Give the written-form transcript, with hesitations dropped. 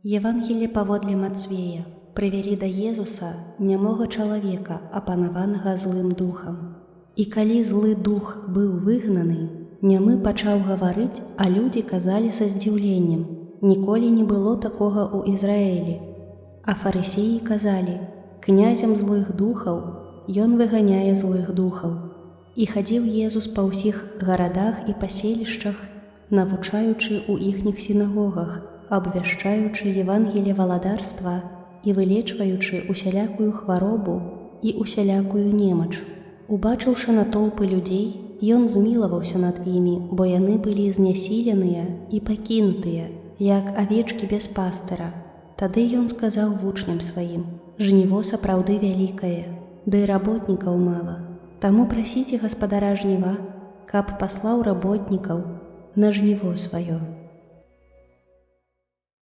Евангелие паводле Мацвея. Прывялі да Езуса нямога чалавека, апанаванага злым духам. І калі злы дух быў выгнаны, нямы пачаў гаварыць, а людзі казалі са здзіўленнем: ніколі не было такога ў Ізраілі. А фарысеі казалі: князем злых духаў ён выганяе злых духаў. І хадзіў Езус па ўсіх гарадах і паселішчах, навучаючы ў іхніх сінагогах, абвяшчаючы Евангелие валадарства і вылечваючы усялякую хваробу і усялякую немач. Убачыўшы натоўпы людзей, ён змілаваўся над імі, бо яны былі знясіленыя і пакінутыя, як авечкі без пастыра. Тады ён сказаў вучням сваім: жніво сапраўды вялікае, ды работнікаў мала. Таму прасіце гаспадара жніва, каб паслаў работнікаў на жніво сваё.